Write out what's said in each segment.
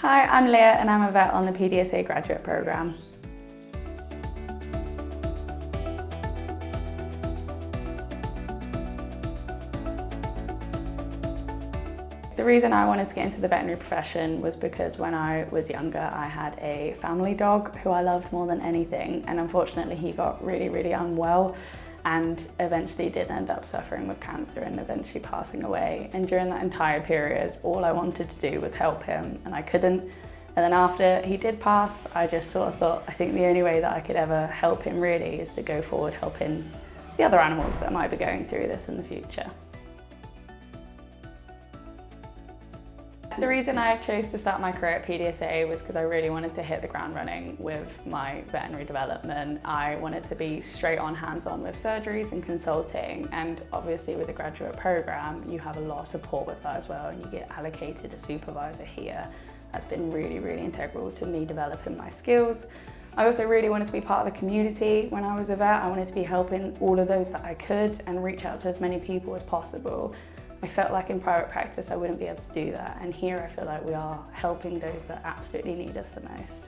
Hi, I'm Leia and I'm a vet on the PDSA graduate programme. The reason I wanted to get into the veterinary profession was because when I was younger I had a family dog who I loved more than anything, and unfortunately he got really unwell and eventually did end up suffering with cancer and eventually passing away. And during that entire period all I wanted to do was help him, and I couldn't. And then after he did pass, I just sort of thought, I think the only way that I could ever help him really is to go forward helping the other animals that might be going through this in the future. The reason I chose to start my career at PDSA was because I really wanted to hit the ground running with my veterinary development. I wanted to be straight on hands-on with surgeries and consulting, and obviously with the graduate programme you have a lot of support with that as well, and you get allocated a supervisor here. That's been really integral to me developing my skills. I also really wanted to be part of the community. When I was a vet I wanted to be helping all of those that I could and reach out to as many people as possible. I felt like in private practice I wouldn't be able to do that, and here I feel like we are helping those that absolutely need us the most.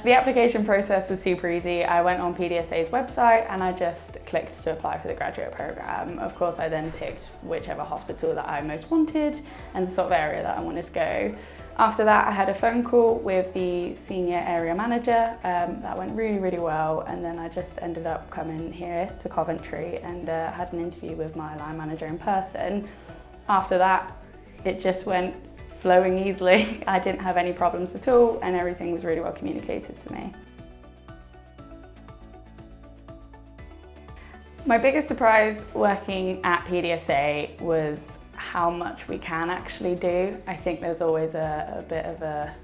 The application process was super easy. I went on PDSA's website and I just clicked to apply for the graduate programme. Of course I then picked whichever hospital that I most wanted and the sort of area that I wanted to go. After that I had a phone call with the senior area manager. That went really well, and then I just ended up coming here to Coventry and had an interview with my line manager in person. After that it just went flowing easily. I didn't have any problems at all and everything was really well communicated to me. My biggest surprise working at PDSA was how much we can actually do. I think there's always a bit of a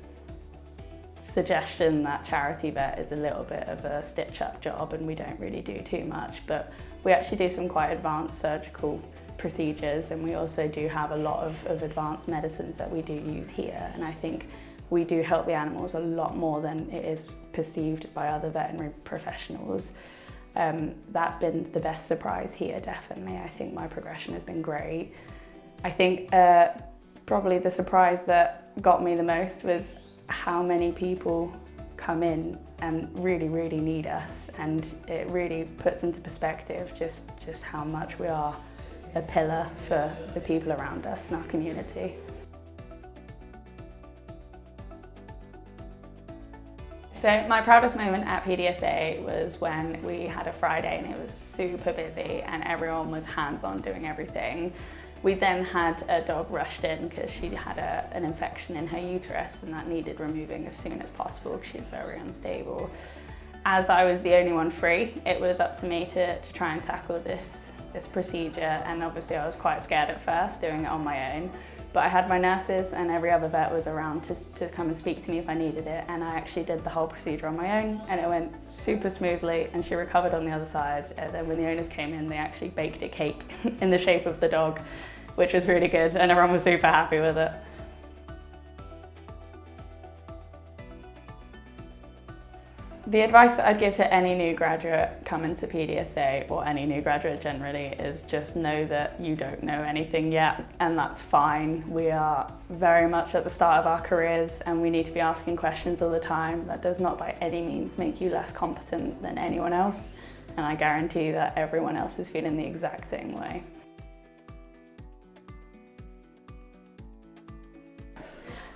suggestion that charity vet is a little bit of a stitch-up job and we don't really do too much, but we actually do some quite advanced surgical procedures, and we also do have a lot of advanced medicines that we do use here, and I think we do help the animals a lot more than it is perceived by other veterinary professionals. That's been the best surprise here, definitely. I think my progression has been great. I think probably the surprise that got me the most was how many people come in and really need us, and it really puts into perspective just how much we are a pillar for the people around us in our community. So my proudest moment at PDSA was when we had a Friday and it was super busy and everyone was hands-on doing everything. We then had a dog rushed in because she had an infection in her uterus and that needed removing as soon as possible because she's very unstable. As I was the only one free, it was up to me to try and tackle this procedure, and obviously I was quite scared at first doing it on my own, but I had my nurses and every other vet was around to come and speak to me if I needed it, and I actually did the whole procedure on my own and it went super smoothly and she recovered on the other side. And then when the owners came in they actually baked a cake in the shape of the dog, which was really good and everyone was super happy with it. The advice that I'd give to any new graduate coming to PDSA, or any new graduate generally, is just know that you don't know anything yet, and that's fine. We are very much at the start of our careers and we need to be asking questions all the time. That does not by any means make you less competent than anyone else, and I guarantee that everyone else is feeling the exact same way.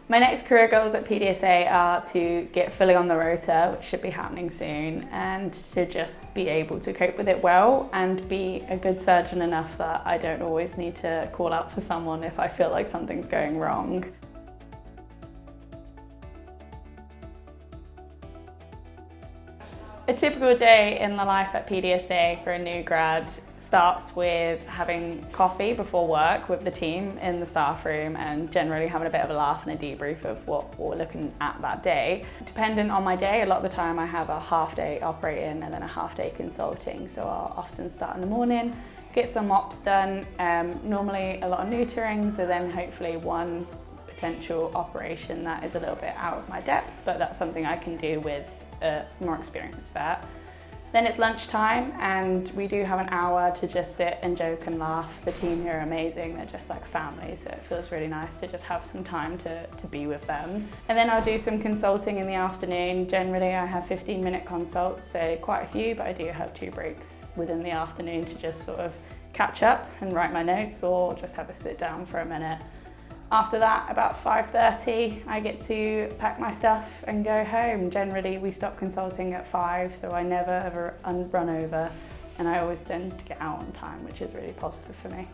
My next career goals at PDSA are to get fully on the rota, which should be happening soon, and to just be able to cope with it well and be a good surgeon enough that I don't always need to call out for someone if I feel like something's going wrong. A typical day in the life at PDSA for a new grad starts with having coffee before work with the team in the staff room and generally having a bit of a laugh and a debrief of what we're looking at that day. Depending on my day, a lot of the time I have a half day operating and then a half day consulting, so I'll often start in the morning, get some ops done, normally a lot of neuterings, and then hopefully one potential operation that is a little bit out of my depth, but that's something I can do with a more experienced vet. Then it's lunchtime and we do have an hour to just sit and joke and laugh. The team here are amazing, they're just like family, so it feels really nice to just have some time to be with them. And then I'll do some consulting in the afternoon. Generally I have 15-minute consults, so quite a few, but I do have 2 breaks within the afternoon to just sort of catch up and write my notes or just have a sit down for a minute. After that, about 5:30, I get to pack my stuff and go home. Generally, we stop consulting at 5, so I never ever run over, and I always tend to get out on time, which is really positive for me.